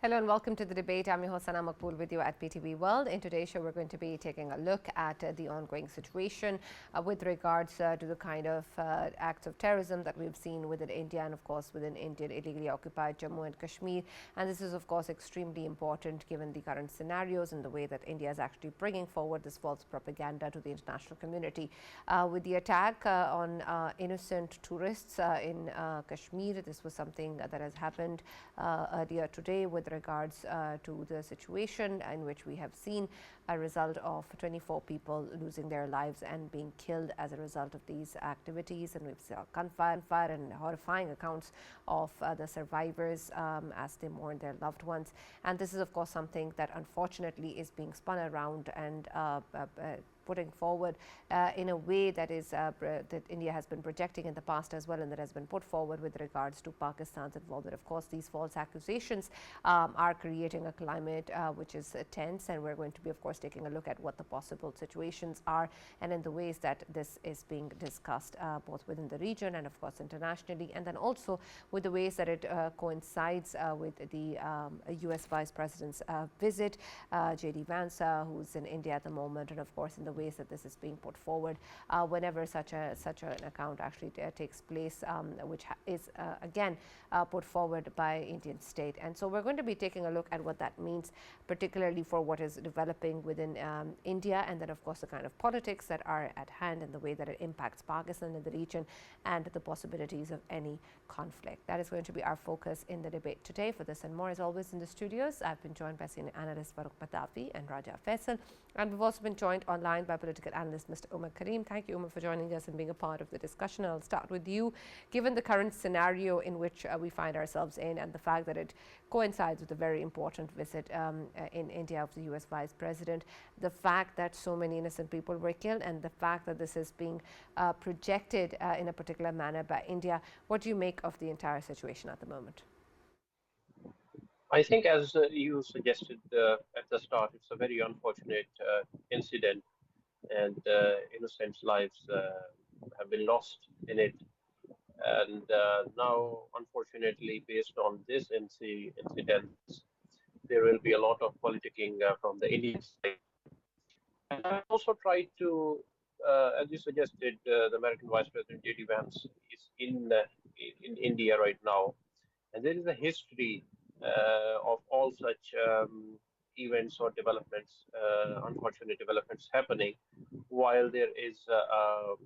Hello and welcome to the debate. I'm your host Sana Maqbool with you at PTV World. In today's show, we're going to be taking a look at the ongoing situation with regards to the kind of acts of terrorism that we've seen within India and, of course, within Indian illegally occupied Jammu and Kashmir. And this is, of course, extremely important given the current scenarios and the way that India is actually bringing forward this false propaganda to the international community. With the attack on innocent tourists in Kashmir, this was something that has happened earlier today with regards to the situation in which we have seen a result of 24 people losing their lives and being killed as a result of these activities. And we've seen gunfire and horrifying accounts of the survivors as they mourn their loved ones. And this is, of course, something that unfortunately is being spun around and putting forward in a way that is that India has been projecting in the past as well, and that has been put forward with regards to Pakistan's involvement. Of course, these false accusations are creating a climate which is tense, and we're going to be, of course, taking a look at what the possible situations are and in the ways that this is being discussed both within the region and, of course, internationally, and then also with the ways that it coincides with the US Vice President's visit, J.D. Vance, who's in India at the moment, and of course in the ways that this is being put forward whenever such an account actually takes place, which is again put forward by Indian state. And so we're going to be taking a look at what that means, particularly for what is developing within India, and then of course the kind of politics that are at hand and the way that it impacts Pakistan in the region and the possibilities of any conflict. That is going to be our focus in the debate today. For this and more, as always, in the studios, I've been joined by senior analyst Farrukh Pitafi and Raja Faisal, and we've also been joined online by political analyst Mr. Umer Karim. Thank you, Umer, for joining us and being a part of the discussion. I'll start with you. Given the current scenario in which we find ourselves in, and the fact that it coincides with a very important visit in India of the US Vice President, the fact that so many innocent people were killed, and the fact that this is being projected in a particular manner by India, what do you make of the entire situation at the moment? I think, as you suggested at the start, it's a very unfortunate incident, and innocent lives have been lost in it. And now, unfortunately, based on this incident, there will be a lot of politicking from the Indian side. And I also tried to, as you suggested, the American Vice President J.D. Vance is in India right now, and there is a history of all such events or developments, unfortunate developments happening while there is a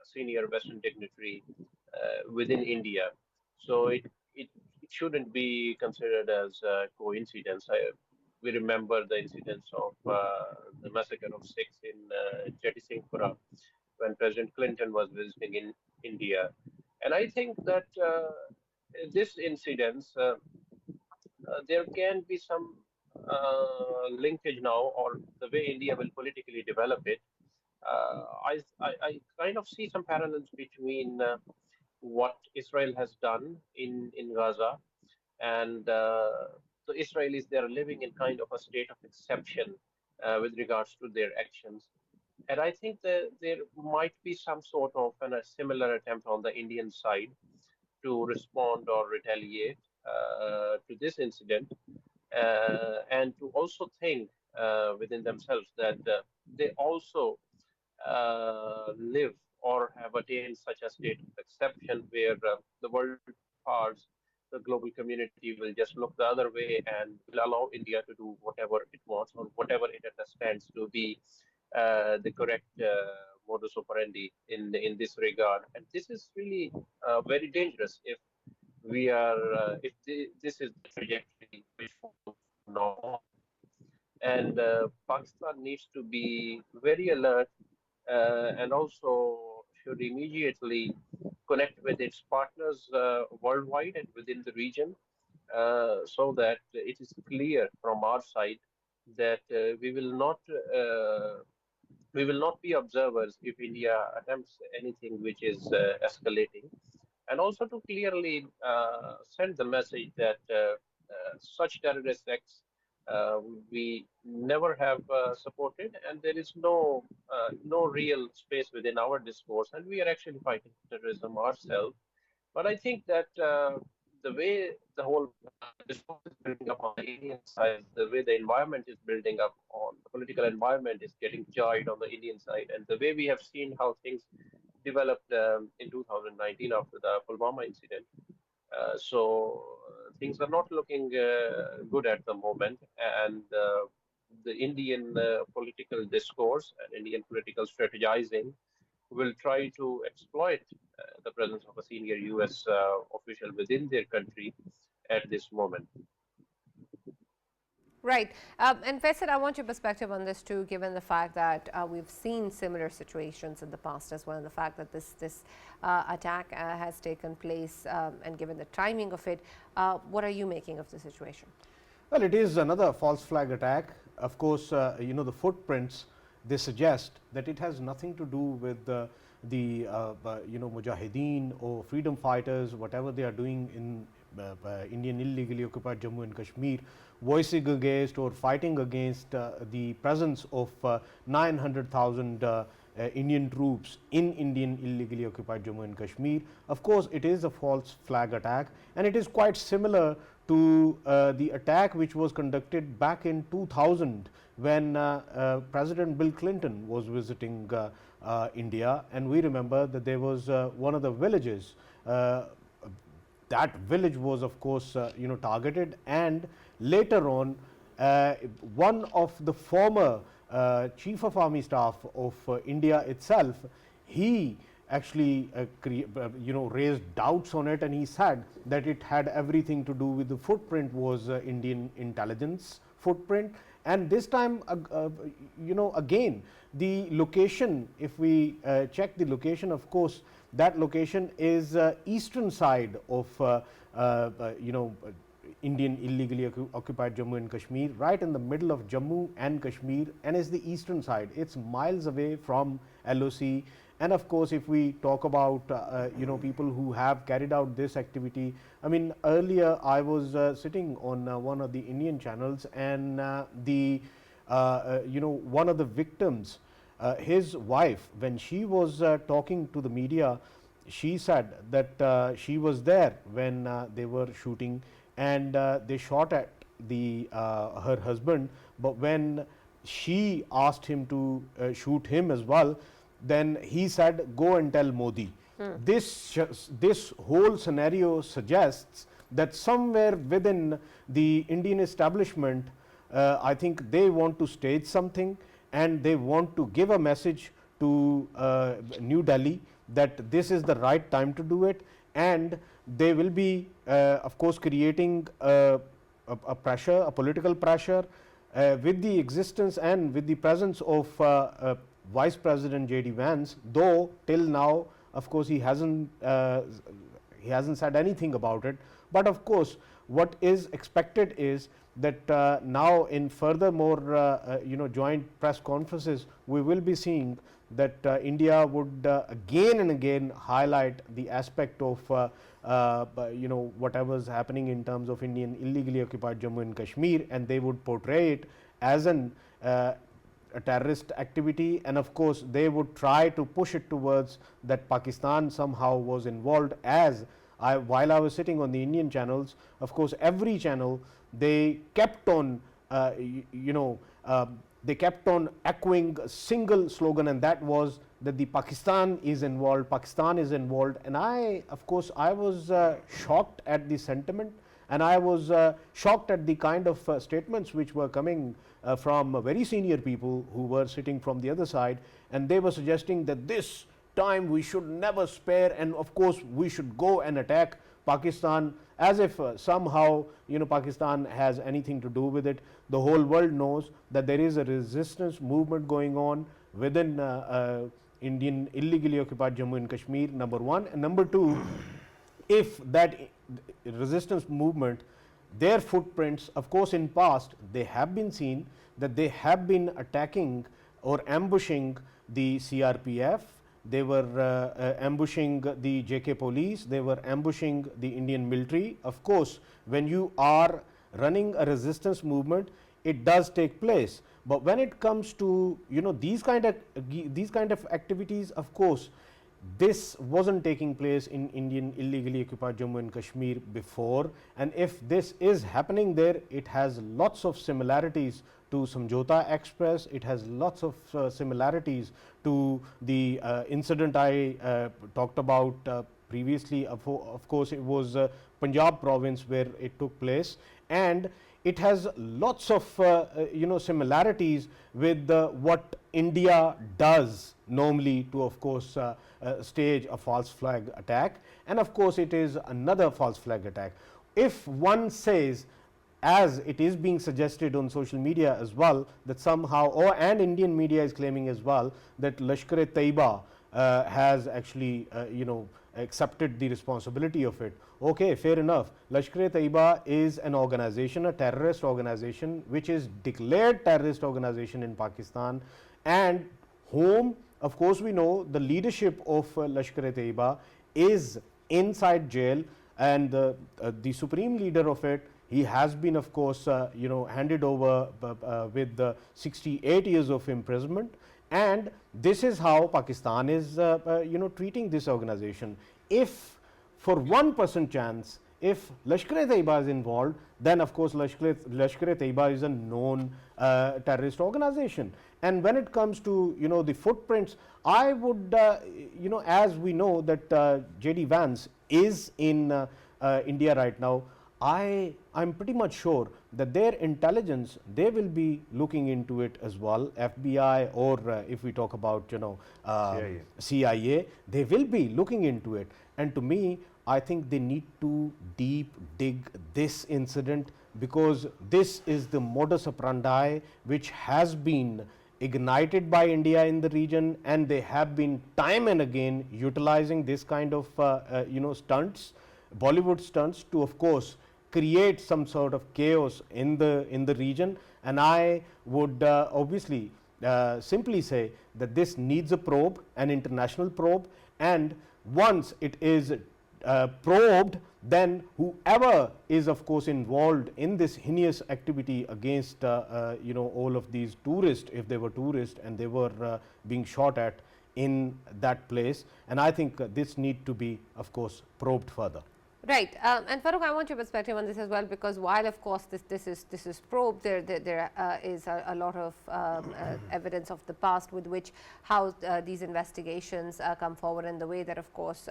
senior Western dignitary within India. So it shouldn't be considered as a coincidence. We remember the incidents of the massacre of Sikhs in Jetty Singhpura when President Clinton was visiting in India. And I think that this incident, there can be some linkage now, or the way India will politically develop it. I kind of see some parallels between what Israel has done in Gaza, and the Israelis, they are living in kind of a state of exception with regards to their actions. And I think that there might be some sort of a similar attempt on the Indian side to respond or retaliate to this incident, and to also think within themselves that they also live or have attained such a state of exception where the world powers, the global community will just look the other way and will allow India to do whatever it wants or whatever it understands to be the correct modus operandi in this regard. And this is really very dangerous if we are if this is the trajectory which follows from now on. And Pakistan needs to be very alert, and also should immediately connect with its partners worldwide and within the region, so that it is clear from our side that we will not be observers if India attempts anything which is escalating, and also to clearly send the message that such terrorist acts we never have supported, and there is no real space within our discourse, and we are actually fighting terrorism ourselves. But I think that the way the whole discourse is building up on the Indian side, the way the environment is building up on the political environment is getting jarred on the Indian side, and the way we have seen how things developed in 2019 after the Pulwama incident. Things are not looking good at the moment, and the Indian political discourse and Indian political strategizing will try to exploit the presence of a senior US official within their country at this moment. Right. And Faisal, I want your perspective on this too, given the fact that we've seen similar situations in the past as well, and the fact that this attack has taken place, and given the timing of it, what are you making of the situation? Well, it is another false flag attack. Of course, the footprints, they suggest that it has nothing to do with the Mujahideen or freedom fighters, whatever they are doing in Indian illegally occupied Jammu and Kashmir, voicing against or fighting against the presence of 900,000 Indian troops in Indian illegally occupied Jammu and Kashmir. Of course, it is a false flag attack, and it is quite similar to the attack which was conducted back in 2000 when President Bill Clinton was visiting India, and we remember that there was one of the villages. That village was, of course, targeted, and later on, one of the former Chief of Army Staff of India itself, he actually raised doubts on it, and he said that it had everything to do with the footprint was Indian intelligence footprint. And this time, again, the location, if we check the location, of course, that location is eastern side of Indian illegally occupied Jammu and Kashmir, right in the middle of Jammu and Kashmir, and is the eastern side. It's miles away from LOC. And of course, if we talk about people who have carried out this activity, I mean, earlier I was sitting on one of the Indian channels, and one of the victims, his wife, when she was talking to the media, she said that she was there when they were shooting, and they shot at her husband. But when she asked him to shoot him as well, then he said, "Go and tell Modi." This whole scenario suggests that somewhere within the Indian establishment, I think they want to stage something, and they want to give a message to New Delhi that this is the right time to do it, and they will be of course creating a pressure, a political pressure, with the existence and with the presence of Vice President J.D. Vance, though till now, of course, he hasn't said anything about it. But of course, what is expected is that now in furthermore joint press conferences, we will be seeing that India would again and again highlight the aspect of whatever is happening in terms of Indian illegally occupied Jammu and Kashmir, and they would portray it as a terrorist activity, and of course they would try to push it towards that Pakistan somehow was involved. While I was sitting on the Indian channels, of course every channel, they kept on echoing a single slogan, and that was that the Pakistan is involved, Pakistan is involved. And I was shocked at the sentiment, and I was shocked at the kind of statements which were coming from very senior people who were sitting from the other side, and they were suggesting that this time we should never spare, and of course we should go and attack Pakistan, as if somehow Pakistan has anything to do with it. The whole world knows that there is a resistance movement going on within Indian illegally occupied Jammu and Kashmir, number one. And number two, if that resistance movement, their footprints, of course in past they have been seen that they have been attacking or ambushing the CRPF, they were ambushing the JK police, they were ambushing the Indian military. Of course, when you are running a resistance movement, it does take place. But when it comes to these kind of activities, of course this wasn't taking place in Indian illegally occupied Jammu and Kashmir before, and if this is happening there, it has lots of similarities to Samjhota Express. It has lots of similarities to the incident I talked about previously. Of course, it was Punjab province where it took place, and it has lots of similarities with what India does normally to, of course, stage a false flag attack, and of course it is another false flag attack. If one says, as it is being suggested on social media as well, that somehow, and Indian media is claiming as well, that Lashkar-e-Taiba has actually accepted the responsibility of it. Okay, fair enough. Lashkar-e-Taiba is an organization, a terrorist organization, which is declared terrorist organization in Pakistan, and whom, of course, we know the leadership of Lashkar-e-Taiba is inside jail, and the supreme leader of it, he has been, of course, handed over with 68 years of imprisonment, and this is how Pakistan is treating this organization. If for 1% chance, if Lashkar-e-Taiba is involved, then of course Lashkar-e-Taiba is a known terrorist organization. And when it comes to the footprints, I would as we know that JD Vance is in India right now, I'm pretty much sure that their intelligence, they will be looking into it as well. FBI, or if we talk about CIA, they will be looking into it. And to me, I think they need to deep dig this incident, because this is the modus operandi which has been ignited by India in the region, and they have been time and again utilizing this kind of stunts, Bollywood stunts, to of course create some sort of chaos in the region. And I would obviously simply say that this needs a probe, an international probe, and once it is probed, then whoever is of course involved in this heinous activity against all of these tourists, if they were tourists and they were being shot at in that place, and I think this need to be of course probed further. Right, and Farrukh, I want your perspective on this as well, because while of course this is probed, there is a lot of evidence of the past with which how these investigations come forward, and the way that of course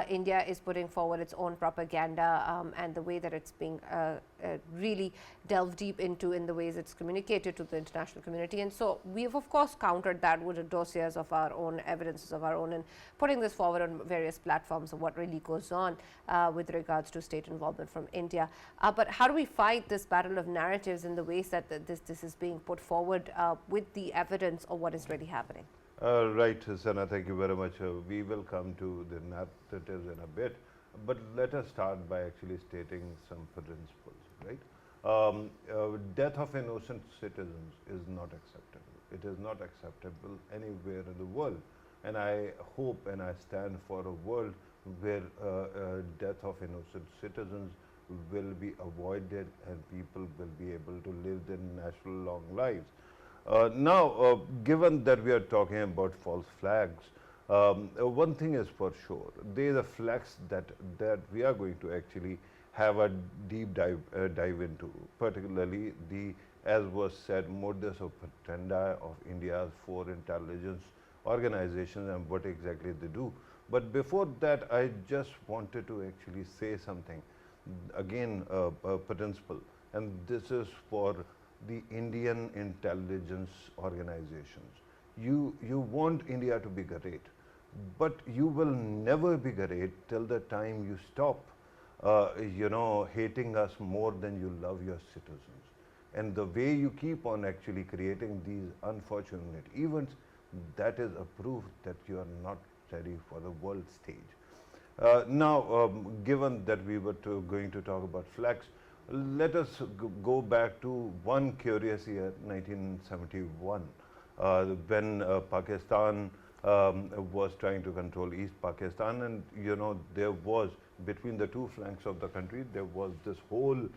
India is putting forward its own propaganda, and the way that it's being really delved deep into in the ways it's communicated to the international community. And so we have of course countered that with dossiers of our own, evidences of our own, and putting this forward on various platforms of what really goes on with regards to state involvement from India. But how do we fight this battle of narratives in the ways that this is being put forward with the evidence of what is really happening? Right, Sana, thank you very much. We will come to the narratives in a bit, but let us start by actually stating some principles, right? Death of innocent citizens is not acceptable. It is not acceptable anywhere in the world, and I hope and I stand for a world where death of innocent citizens will be avoided and people will be able to live their natural long lives. Now, given that we are talking about false flags, one thing is for sure, there is a flags that we are going to actually have a deep dive into, particularly the, as was said, modus operandi of India's foreign intelligence organizations and what exactly they do. But before that, I just wanted to actually say something, again a principle, and this is for the Indian intelligence organizations. You want India to be great, but you will never be great till the time you stop hating us more than you love your citizens. And the way you keep on actually creating these unfortunate events, that is a proof that you are not ready for the world stage. Now, given that we were going to talk about flags, let us go back to one curious year, 1971, when Pakistan was trying to control East Pakistan, and there was, between the two flanks of the country, there was this whole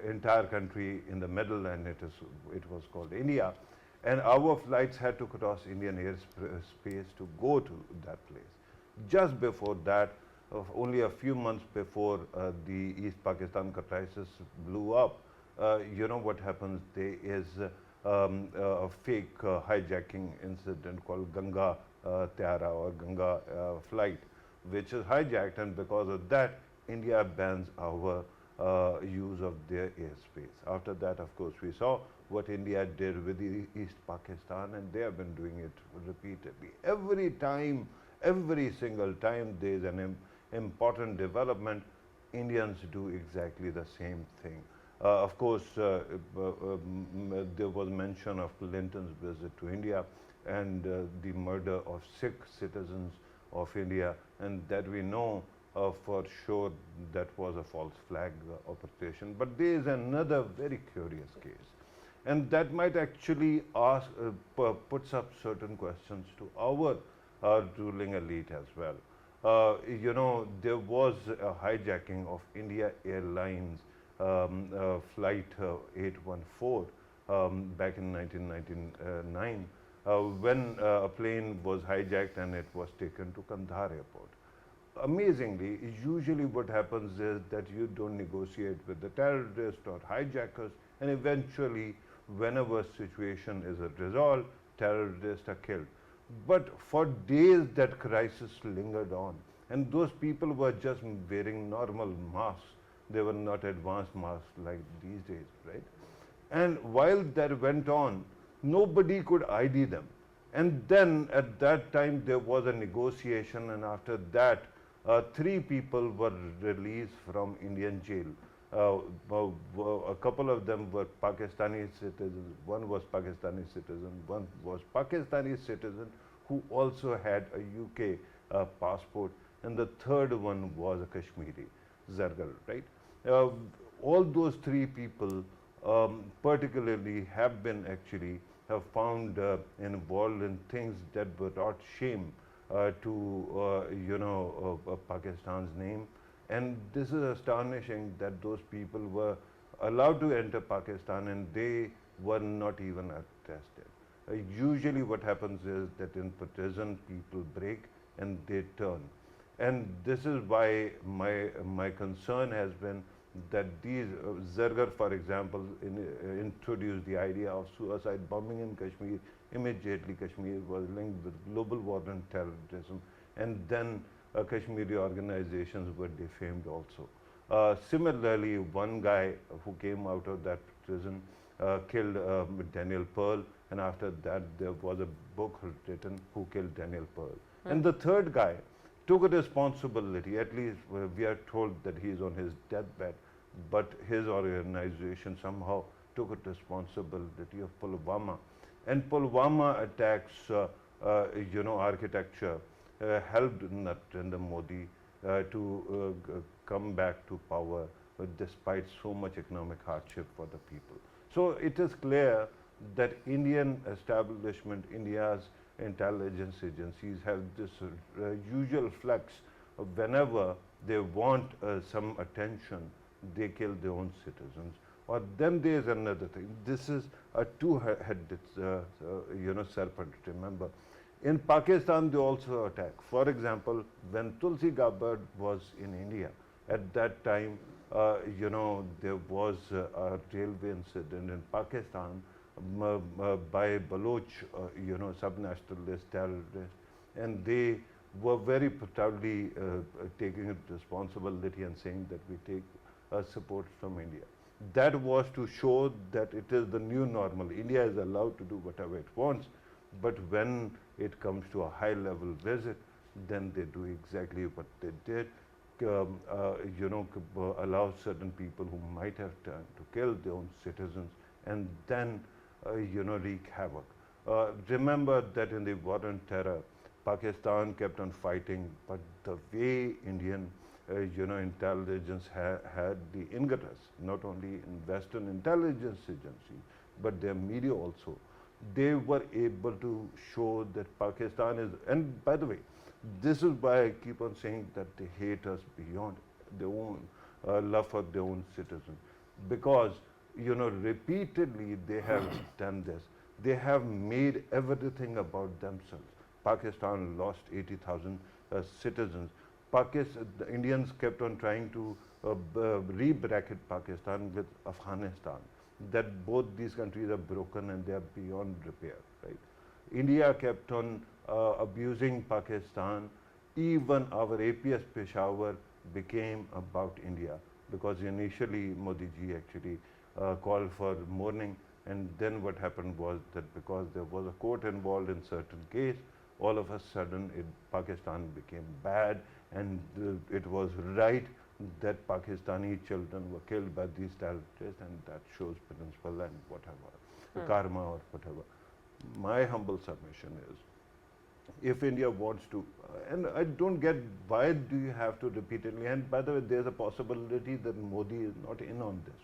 entire country in the middle, and it was called India. and our flights had to cross Indian airspace to go to that place. Just before that, only a few months before the East Pakistan crisis blew up, you know what happens? There is a fake hijacking incident called Ganga Tyara or Ganga flight, which is hijacked, and because of that, India bans our use of their airspace. After that, of course, we saw what India did with the East Pakistan, and they have been doing it repeatedly. Every time, every single time there is an important development, Indians do exactly the same thing. Of course, there was mention of Clinton's visit to India and the murder of Sikh citizens of India, and that we know for sure that was a false flag operation. But there is another very curious case, and that might actually ask, puts up certain questions to our ruling elite as well. You know, there was a hijacking of India Airlines flight 814 back in 1999 when a plane was hijacked and it was taken to Kandahar airport. Amazingly, usually what happens is that you don't negotiate with the terrorists or hijackers, and eventually, whenever situation is resolved, terrorists are killed. But for days that crisis lingered on, and those people were just wearing normal masks. They were not advanced masks like these days, right? And while that went on, nobody could ID them. And then at that time there was a negotiation, and after that 3 people were released from Indian jail. A couple of them were Pakistani citizens. One was Pakistani citizen. One was Pakistani citizen who also had a UK passport, and the third one was a Kashmiri, Zargar, right? All those 3 people particularly have been actually found involved in things that brought shame to Pakistan's name, and this is astonishing that those people were allowed to enter Pakistan and they were not even arrested. Usually what happens is that in prison people break and they turn, and this is why my concern has been that these Zargar, for example, introduced the idea of suicide bombing in Kashmir. Immediately Kashmir was linked with global war and terrorism, and then Kashmiri organizations were defamed also. Similarly, one guy who came out of that prison killed Daniel Pearl, and after that there was a book written, Who Killed Daniel Pearl. And the third guy took a responsibility, at least we are told that he is on his deathbed, but his organization somehow took a responsibility of Pulwama. And Pulwama attacks, architecture helped Narendra Modi to come back to power despite so much economic hardship for the people. So it is clear that Indian establishment, India's intelligence agencies have this usual flex of whenever they want some attention, they kill their own citizens. Or then there is another thing. This is a two-headed, serpent. Remember, in Pakistan they also attack. For example, when Tulsi Gabbard was in India, at that time, there was a railway incident in Pakistan by Baloch, sub-nationalist terrorists, and they were very proudly taking responsibility and saying that we take support from India. That was to show that it is the new normal. India is allowed to do whatever it wants, but when it comes to a high-level visit, then they do exactly what they did. Allow certain people who might have turned to kill their own citizens, and then wreak havoc. Remember that in the war on terror, Pakistan kept on fighting, but the way Indian intelligence had the ingress, not only in Western intelligence agencies, but their media also, they were able to show that Pakistan is, and by the way, this is why I keep on saying that they hate us beyond their own love for their own citizens, because repeatedly they have done this. They have made everything about themselves. Pakistan lost 80,000 citizens. The Indians kept on trying to re-bracket Pakistan with Afghanistan. That both these countries are broken and they are beyond repair, right? India kept on abusing Pakistan. Even our APS Peshawar became about India because initially Modi ji actually called for mourning, and then what happened was that because there was a court involved in certain case, all of a sudden Pakistan became bad, and it was right that Pakistani children were killed by these terrorists, and that shows principle and whatever, karma or whatever. My humble submission is, if India wants to, and I don't get why do you have to repeatedly, and by the way, there's a possibility that Modi is not in on this,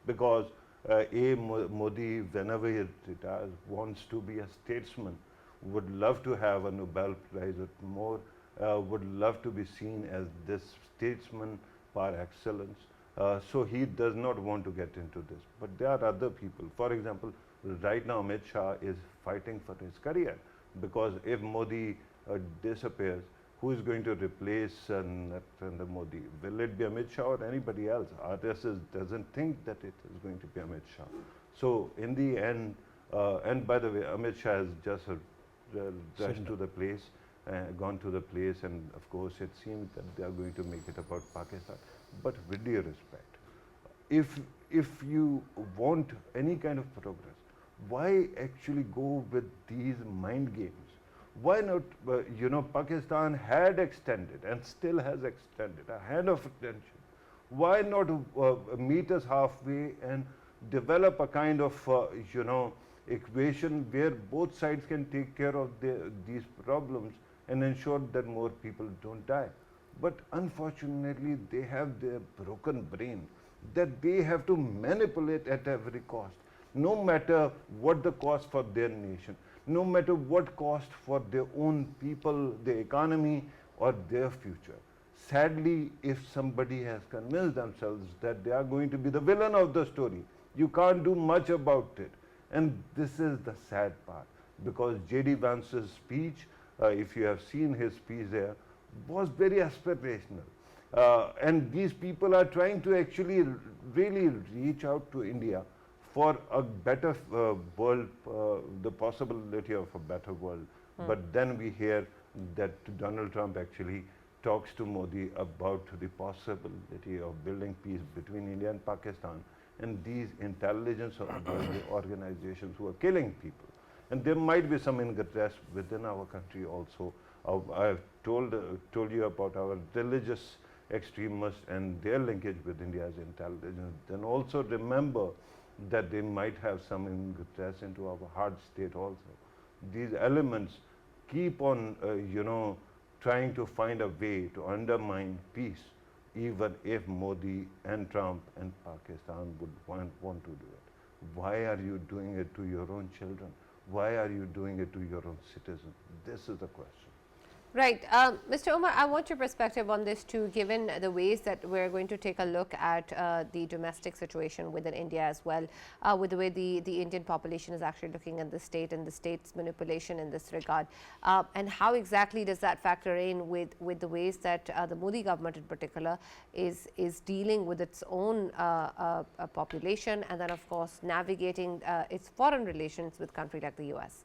because Modi, whenever he retires, wants to be a statesman, would love to have a Nobel Prize or more, would love to be seen as this statesman par excellence. So he does not want to get into this. But there are other people. For example, right now Amit Shah is fighting for his career, because if Modi disappears, who is going to replace Narendra Modi? Will it be Amit Shah or anybody else? RSS doesn't think that it is going to be Amit Shah. So in the end, and by the way, Amit Shah has just rushed to the place, gone to the place, and of course it seems that they are going to make it about Pakistan. But with due respect, if you want any kind of progress, why actually go with these mind games? Why not, Pakistan had extended and still has extended a hand of attention. Why not meet us halfway and develop a kind of, equation where both sides can take care of these problems and ensure that more people don't die? But unfortunately, they have their broken brain that they have to manipulate at every cost, no matter what the cost for their nation, no matter what cost for their own people, their economy, or their future. Sadly, if somebody has convinced themselves that they are going to be the villain of the story, you can't do much about it. And this is the sad part, because J.D. Vance's speech, if you have seen his speech there, was very aspirational. And these people are trying to actually really reach out to India for a better world, the possibility of a better world. But then we hear that Donald Trump actually talks to Modi about the possibility of building peace between India and Pakistan and these intelligence organizations who are killing people. And there might be some interest within our country also. I've told you about our religious extremists and their linkage with India's intelligence. Then also remember that they might have some interest into our hard state also. These elements keep on, trying to find a way to undermine peace, even if Modi and Trump and Pakistan would want to do it. Why are you doing it to your own children? Why are you doing it to your own citizens? This is the question. Right. Mr. Umer, I want your perspective on this too, given the ways that we're going to take a look at the domestic situation within India as well, with the way the Indian population is actually looking at the state and the state's manipulation in this regard. And how exactly does that factor in with the ways that the Modi government in particular is dealing with its own population, and then of course navigating its foreign relations with countries like the US?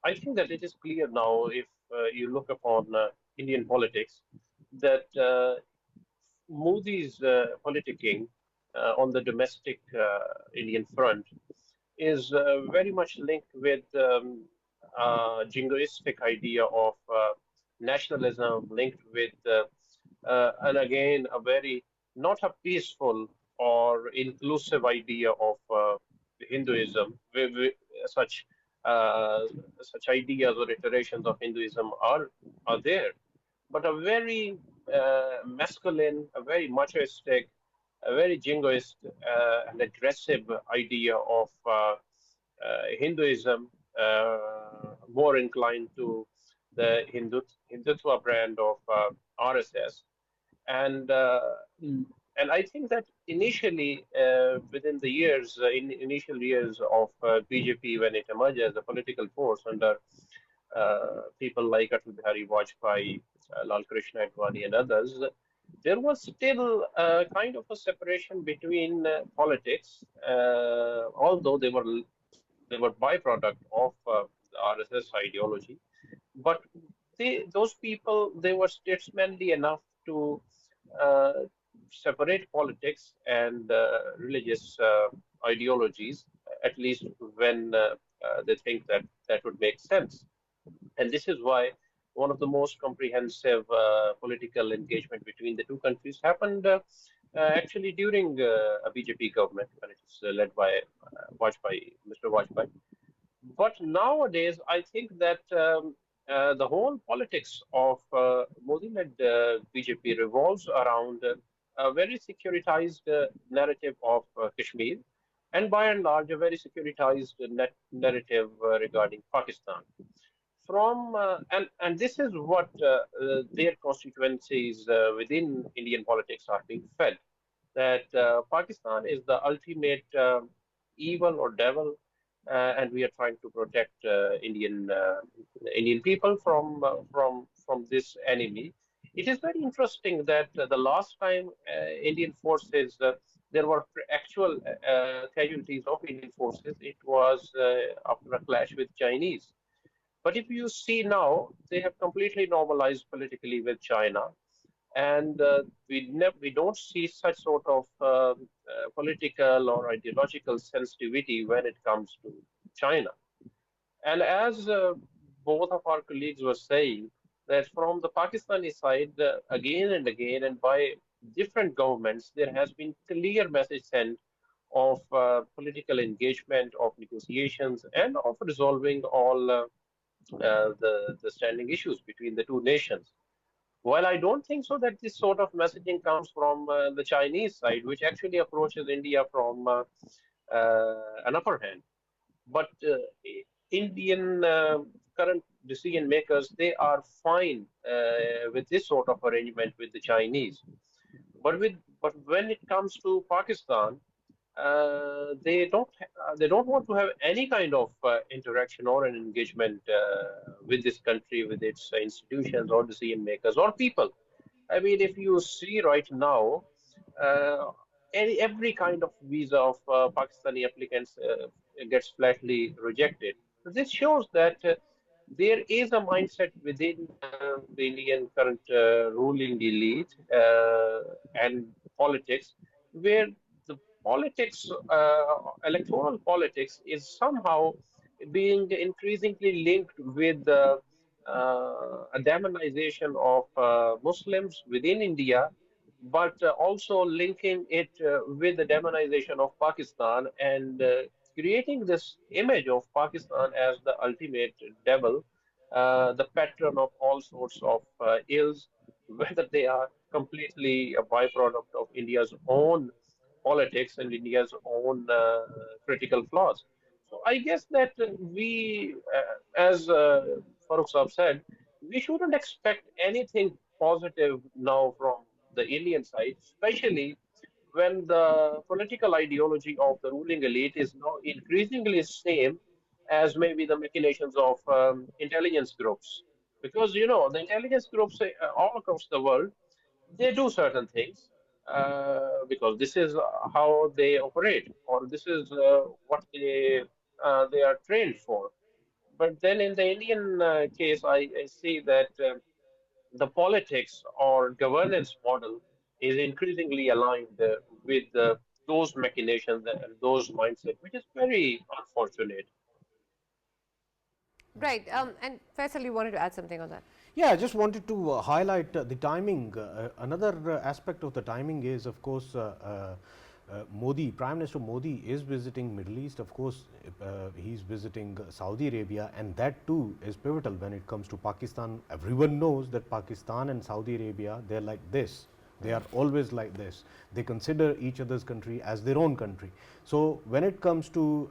I think that it is clear now, if you look upon Indian politics, that Modi's politicking on the domestic Indian front is very much linked with jingoistic idea of nationalism, linked with, and again, a very not a peaceful or inclusive idea of Hinduism. Such uh, such ideas or iterations of Hinduism are there, but a very masculine, a very machoistic, a very jingoist and aggressive idea of Hinduism, more inclined to the Hindutva brand of RSS. And And I think that initially, within the years, in initial years of BJP, when it emerged as a political force under people like Atal Bihari Vajpayee, Lal Krishna Advani, and others, there was still kind of a separation between politics, although they were byproduct of the RSS ideology. But those people, they were statesmanly enough to uh, separate politics and religious ideologies, at least when they think that that would make sense. And this is why one of the most comprehensive political engagement between the two countries happened actually during a BJP government when it is led by Vajpayee, Mr. Vajpayee. But nowadays, I think that the whole politics of Modi-led BJP revolves around a very securitized narrative of Kashmir, and by and large, a very securitized narrative regarding Pakistan. And this is what their constituencies within Indian politics are being fed, that Pakistan is the ultimate evil or devil, and we are trying to protect Indian people from this enemy. It is very interesting that the last time Indian forces there were actual casualties of Indian forces. It was after a clash with Chinese. But if you see now, they have completely normalized politically with China, and we don't see such sort of political or ideological sensitivity when it comes to China. And as both of our colleagues were saying, that from the Pakistani side, again and again, and by different governments, there has been clear message sent of political engagement, of negotiations, and of resolving all the standing issues between the two nations. Well, I don't think so that this sort of messaging comes from the Chinese side, which actually approaches India from an upper hand. But Indian current decision makers, they are fine with this sort of arrangement with the Chinese. But when it comes to Pakistan, they don't want to have any kind of interaction or an engagement with this country, with its institutions or decision makers or people. I mean, if you see right now, uh, every kind of visa of Pakistani applicants gets flatly rejected. This shows that there is a mindset within the Indian current ruling elite and politics where the politics, electoral politics, is somehow being increasingly linked with a demonization of Muslims within India, but also linking it with the demonization of Pakistan and creating this image of Pakistan as the ultimate devil, the patron of all sorts of ills, whether they are completely a byproduct of India's own politics and India's own critical flaws. So I guess that as Farrukh Saab said, we shouldn't expect anything positive now from the Indian side, especially when the political ideology of the ruling elite is now increasingly same as maybe the machinations of intelligence groups. Because, the intelligence groups all across the world, they do certain things because this is how they operate, or this is what they are trained for. But then in the Indian case, I see that the politics or governance model is increasingly aligned with those machinations and those mindset, which is very unfortunate. Right. And Faisal, you wanted to add something on that? Yeah, I just wanted to highlight the timing. Another aspect of the timing is, of course, Modi, Prime Minister Modi is visiting Middle East. Of course, he's visiting Saudi Arabia, and that too is pivotal when it comes to Pakistan. Everyone knows that Pakistan and Saudi Arabia, they're like this. They are always like this. They consider each other's country as their own country. So when it comes to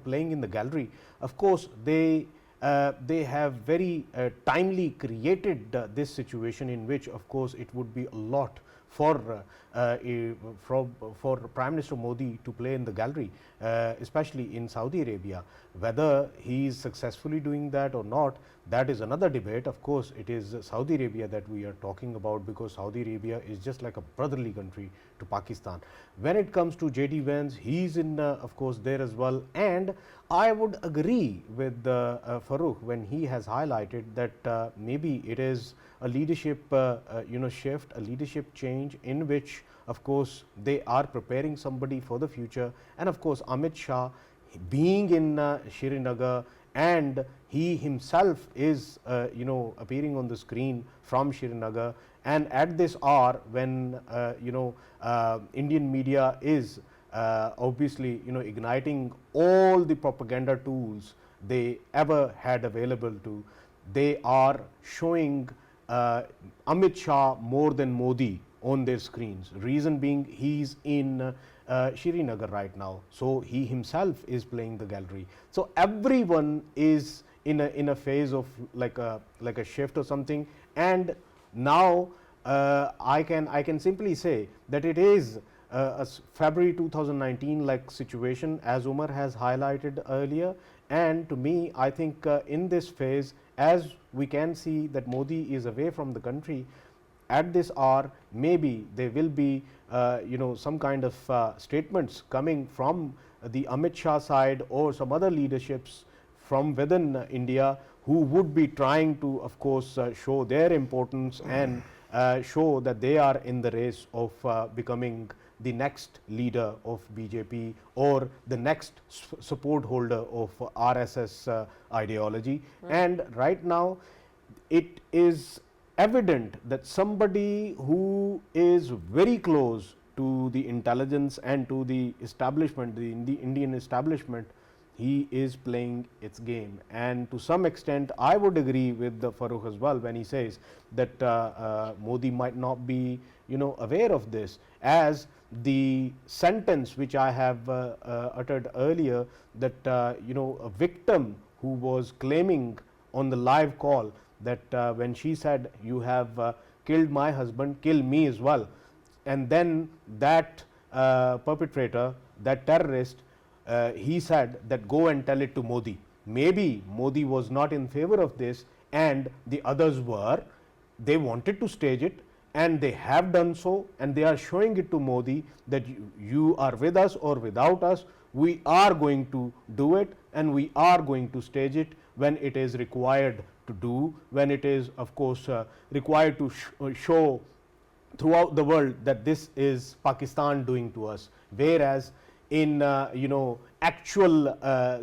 playing in the gallery, of course they have very timely created this situation in which, of course, it would be a lot for for Prime Minister Modi to play in the gallery, especially in Saudi Arabia. Whether he is successfully doing that or not, that is another debate. Of course, it is Saudi Arabia that we are talking about, because Saudi Arabia is just like a brotherly country to Pakistan. When it comes to JD Vance, he is in of course there as well, and I would agree with Farrukh when he has highlighted that maybe it is a leadership shift, a leadership change, in which of course they are preparing somebody for the future. And of course Amit Shah being in Srinagar, and he himself is appearing on the screen from Srinagar, and at this hour when Indian media is obviously igniting all the propaganda tools they ever had available to, they are showing Amit Shah more than Modi on their screens. Reason being, he's in Srinagar right now, so he himself is playing the gallery. So everyone is in a phase of like a shift or something. And now I can simply say that it is a February 2019 like situation, as Umer has highlighted earlier. And to me, I think in this phase, as we can see that Modi is away from the country at this hour, maybe there will be some kind of statements coming from the Amit Shah side or some other leaderships from within India, who would be trying to of course show their importance and show that they are in the race of becoming the next leader of BJP or the next support holder of RSS ideology. And right now it is evident that somebody who is very close to the intelligence and to the establishment, the Indian establishment, he is playing its game. And to some extent I would agree with Farrukh as well when he says that Modi might not be aware of this, as the sentence which I have uttered earlier, that a victim who was claiming on the live call that when she said, you have killed my husband, kill me as well, and then that perpetrator, that terrorist, he said that go and tell it to Modi. Maybe Modi was not in favor of this and the others were. They wanted to stage it, and they have done so, and they are showing it to Modi that you are with us or without us, we are going to do it, and we are going to stage it when it is required to do, when it is of course required to show throughout the world that this is Pakistan doing to us. Whereas in actual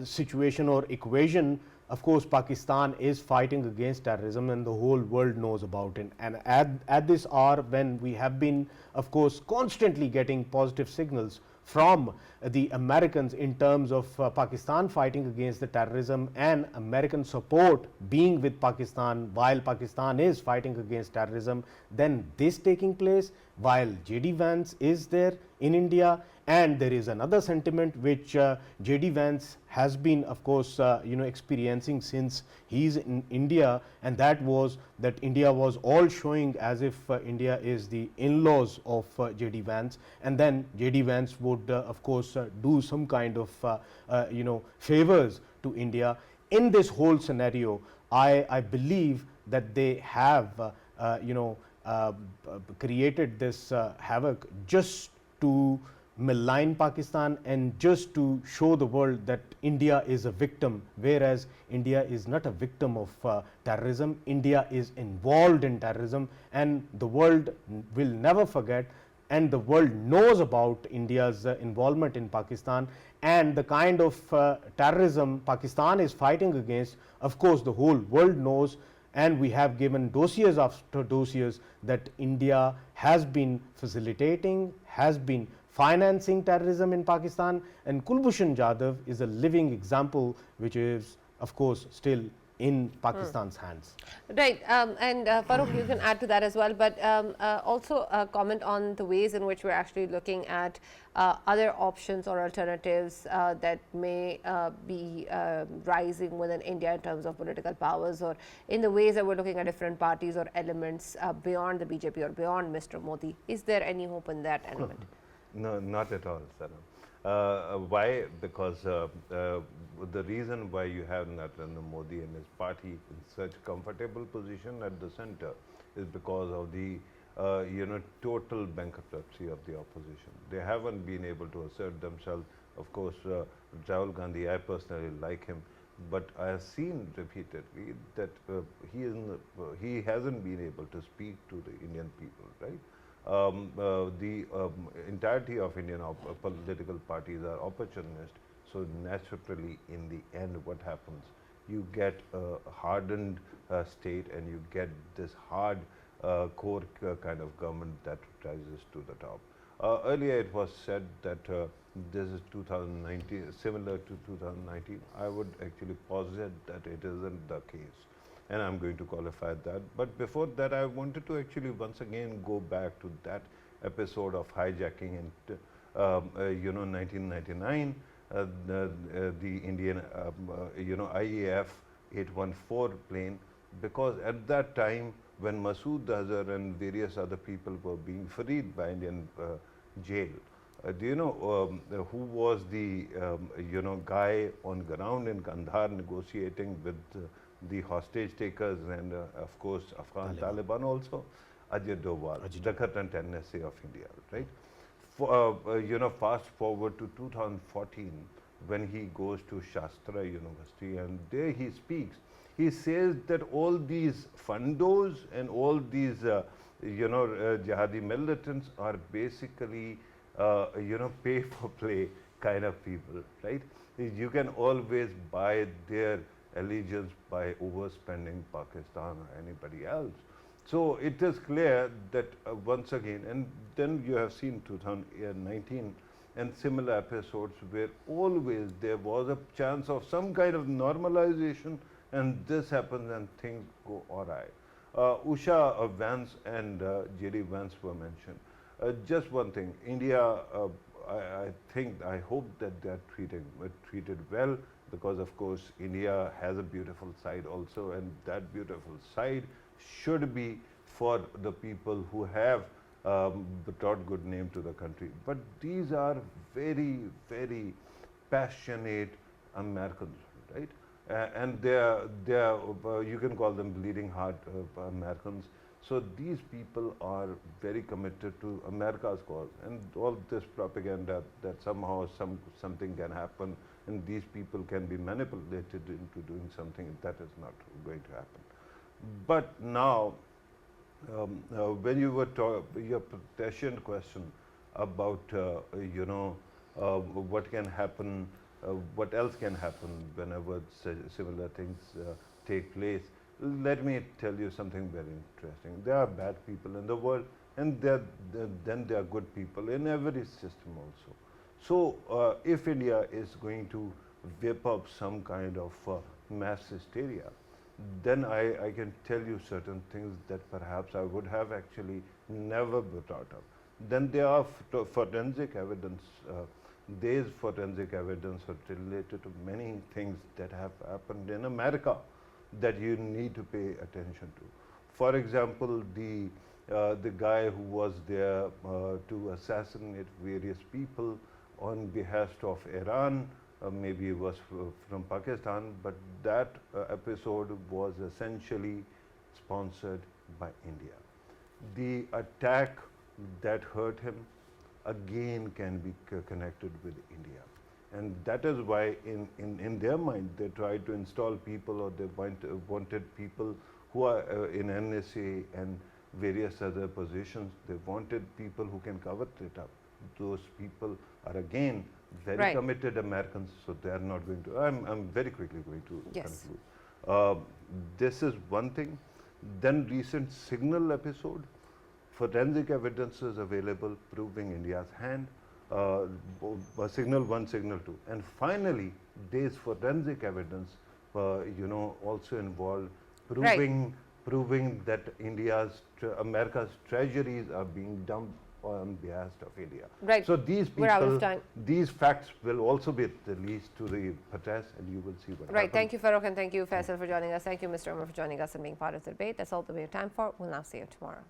situation or equation, of course Pakistan is fighting against terrorism, and the whole world knows about it. And at this hour, when we have been of course constantly getting positive signals from the Americans in terms of Pakistan fighting against the terrorism and American support being with Pakistan while Pakistan is fighting against terrorism, then this taking place while JD Vance is there in India. And there is another sentiment which JD Vance has been of course experiencing since he is in India, and that was that India was all showing as if India is the in-laws of JD Vance, and then JD Vance would of course do some kind of favors to India. In this whole scenario, I believe that they have created this havoc just to malign Pakistan and just to show the world that India is a victim, whereas India is not a victim of terrorism. India is involved in terrorism, and the world will never forget, and the world knows about India's involvement in Pakistan and the kind of terrorism Pakistan is fighting against. Of course the whole world knows, and we have given dossiers after dossiers that India has been facilitating, has been financing terrorism in Pakistan, and Kulbhushan Jadhav is a living example, which is of course still in Pakistan's hands. Right, and Farrukh, you can add to that as well, but also comment on the ways in which we're actually looking at other options or alternatives that may be rising within India in terms of political powers, or in the ways that we're looking at different parties or elements beyond the BJP or beyond Mr. Modi. Is there any hope in that element? No, not at all, Slara. Why? Because the reason why you have Narendra Modi and his party in such comfortable position at the center is because of the total bankruptcy of the opposition. They haven't been able to assert themselves. Of course, Rahul Gandhi, I personally like him, but I have seen repeatedly that he hasn't been able to speak to the Indian people, right? The entirety of Indian political parties are opportunist. So naturally, in the end, what happens? You get a hardened state, and you get this hard core kind of government that rises to the top. Earlier, it was said that this is 2019, similar to 2019. I would actually posit that it isn't the case, and I'm going to qualify that. But before that, I wanted to actually once again go back to that episode of hijacking in 1999, the Indian IAF 814 plane, because at that time when Masood Azhar and various other people were being freed by Indian jail, do you know who was the guy on ground in Kandahar negotiating with the hostage takers and of course Afghan Taliban also? Ajit Doval, the current NSA of India, right? Fast forward to 2014 when he goes to Shastra University, and there he speaks. He says that all these fundos and all these jihadi militants are basically pay for play kind of people, right? You can always buy their allegiance by overspending Pakistan or anybody else. So it is clear that once again, and then you have seen 2019 and similar episodes where always there was a chance of some kind of normalization, and this happens and things go awry. Usha Vance and J.D. Vance were mentioned. Just one thing, India, I hope that they are treated well, because of course India has a beautiful side also, and that beautiful side should be for the people who have brought good name to the country. But these are very, very passionate Americans, right? And they are you can call them bleeding heart Americans. So these people are very committed to America's cause, and all this propaganda that somehow something can happen and these people can be manipulated into doing something, that is not going to happen. But now, when you were your prescient question about what can happen, what else can happen whenever similar things take place, let me tell you something very interesting. There are bad people in the world, and then there are good people in every system also. So if India is going to whip up some kind of mass hysteria, then I can tell you certain things that perhaps I would have actually never brought up. Then there are forensic evidence. There is forensic evidence related to many things that have happened in America that you need to pay attention to. For example, the guy who was there to assassinate various people on behalf of Iran, maybe it was from Pakistan, but that episode was essentially sponsored by India. The attack that hurt him again can be connected with India. And that is why in their mind they tried to install people, or they wanted people who are in NSA and various other positions. They wanted people who can cover it up. Those people are again very committed Americans, so they are not going to. I'm very quickly going to conclude. This is one thing. Then recent Signal episode, forensic evidence is available proving India's hand. Signal 1, Signal 2, and finally there is forensic evidence also involved Right. proving that America's treasuries are being dumped on behalf of India. Right. So these We're out of people, time. these facts will also be released to the press, and you will see what Right. happens. Thank you, Farrukh, and thank you, Faisal, for joining us. Thank you, Mr. Umer, for joining us and being part of the debate. That's all that we have time for. We'll now see you tomorrow.